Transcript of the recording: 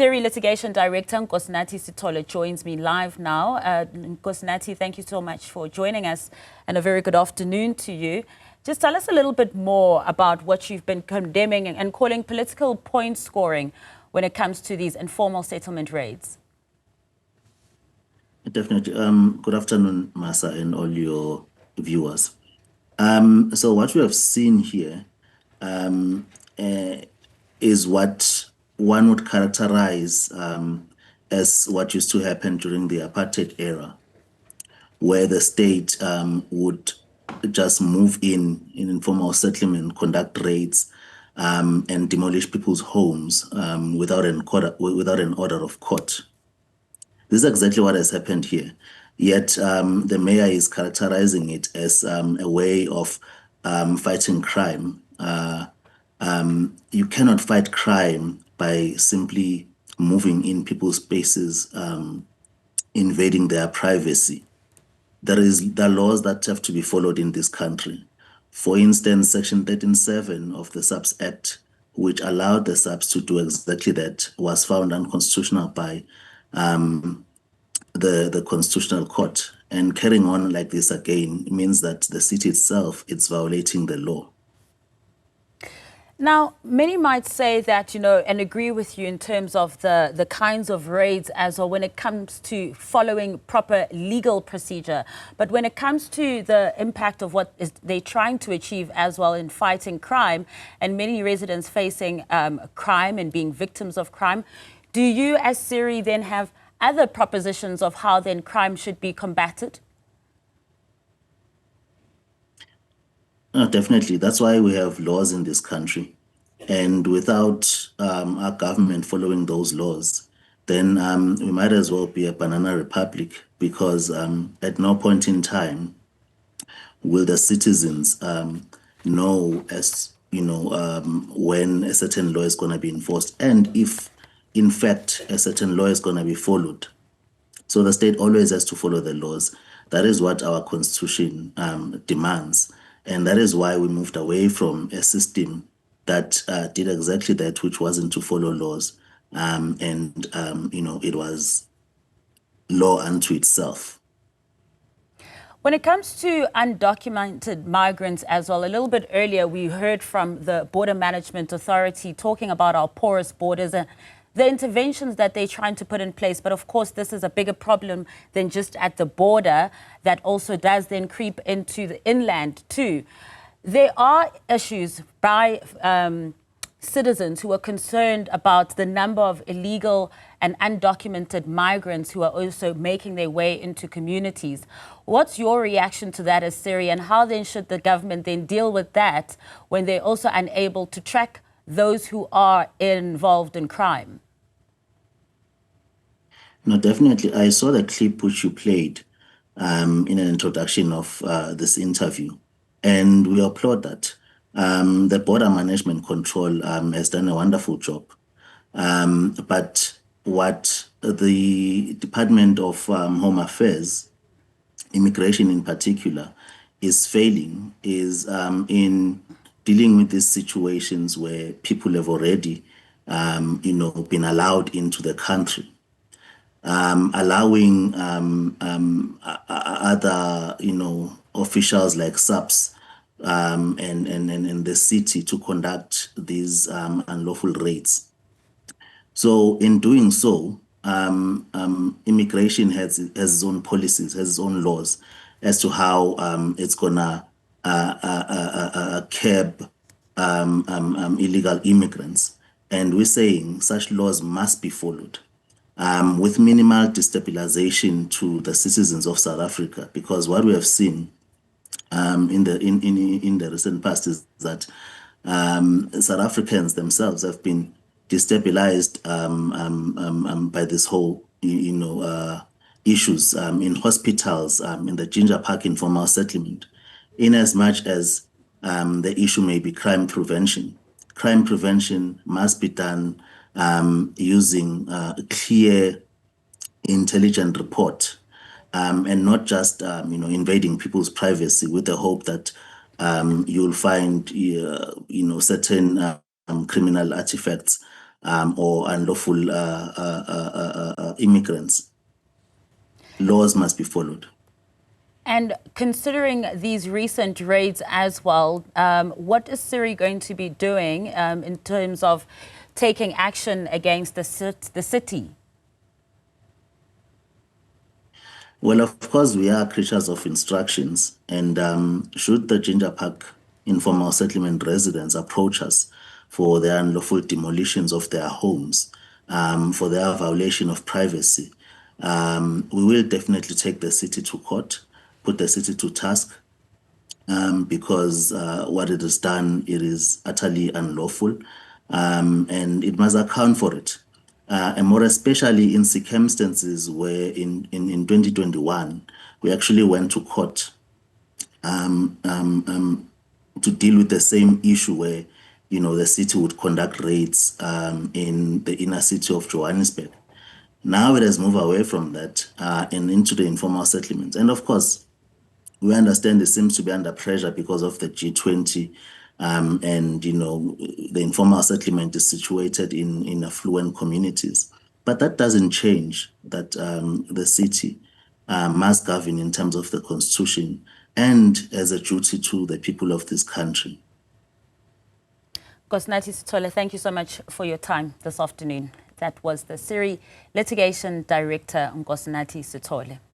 SERI Litigation Director Nkosinathi Sithole joins me live now. Nkosinathi, thank you so much for joining us and a very good afternoon to you. Just tell us a little bit more about what you've been condemning and calling political point scoring when it comes to these informal settlement raids. Definitely. Good afternoon, Masa, and all your viewers. So what we have seen here is what one would characterize as what used to happen during the apartheid era, where the state would just move in informal settlement, conduct raids, and demolish people's homes without an order of court. This is exactly what has happened here. Yet the mayor is characterizing it as a way of fighting crime. You cannot fight crime by simply moving in people's spaces, invading their privacy. There are laws that have to be followed in this country. For instance, Section 13(7) of the SAPS Act, which allowed the SAPS to do exactly that, was found unconstitutional by the Constitutional Court. And carrying on like this again means that the city itself is violating the law. Now, many might say that, and agree with you in terms of the kinds of raids as well when it comes to following proper legal procedure. But when it comes to the impact of what they're trying to achieve as well in fighting crime, and many residents facing crime and being victims of crime, do you as SERI then have other propositions of how then crime should be combated? Definitely. That's why we have laws in this country. And without our government following those laws, then we might as well be a banana republic, because at no point in time will the citizens know when a certain law is going to be enforced, and if in fact a certain law is going to be followed. So the state always has to follow the laws. That is what our constitution demands. And that is why we moved away from a system that did exactly that, which wasn't to follow laws. It was law unto itself. When it comes to undocumented migrants as well, a little bit earlier, we heard from the Border Management Authority talking about our porous borders and the interventions that they're trying to put in place. But of course, this is a bigger problem than just at the border that also does then creep into the inland too. There are issues by citizens who are concerned about the number of illegal and undocumented migrants who are also making their way into communities. What's your reaction to that as SERI, and how then should the government then deal with that when they're also unable to track those who are involved in crime? No, definitely. I saw the clip which you played in an introduction of this interview, and we applaud that. The Border Management Control has done a wonderful job. But what the Department of Home Affairs, Immigration in particular, is failing is in dealing with these situations where people have already, been allowed into the country. Allowing other, officials like SAPS and the city to conduct these unlawful raids. So in doing so, immigration has its own policies, has its own laws as to how it's gonna curb illegal immigrants. And we're saying such laws must be followed with minimal destabilization to the citizens of South Africa, because what we have seen in the recent past is that South Africans themselves have been destabilized by this whole, issues in hospitals, in the Ginger Park informal settlement, in as much as the issue may be crime prevention. Crime prevention must be done using a clear, intelligent report, and not just invading people's privacy with the hope that you'll find certain criminal artifacts or unlawful immigrants. Laws must be followed. And considering these recent raids as well, what is SERI going to be doing in terms of taking action against the city? Well, of course, we are creatures of instructions, and should the Ginger Park informal settlement residents approach us for their unlawful demolitions of their homes, for their violation of privacy, we will definitely take the city to court, put the city to task, because what it has done, it is utterly unlawful, and it must account for it. And more especially in circumstances where in 2021, we actually went to court to deal with the same issue where, the city would conduct raids in the inner city of Johannesburg. Now it has moved away from that and into the informal settlements. And of course, we understand it seems to be under pressure because of the G20, and the informal settlement is situated in affluent communities. But that doesn't change that the city must govern in terms of the constitution and as a duty to the people of this country. Nkosinathi Sithole, thank you so much for your time this afternoon. That was the SERI Litigation Director, Nkosinathi Sithole.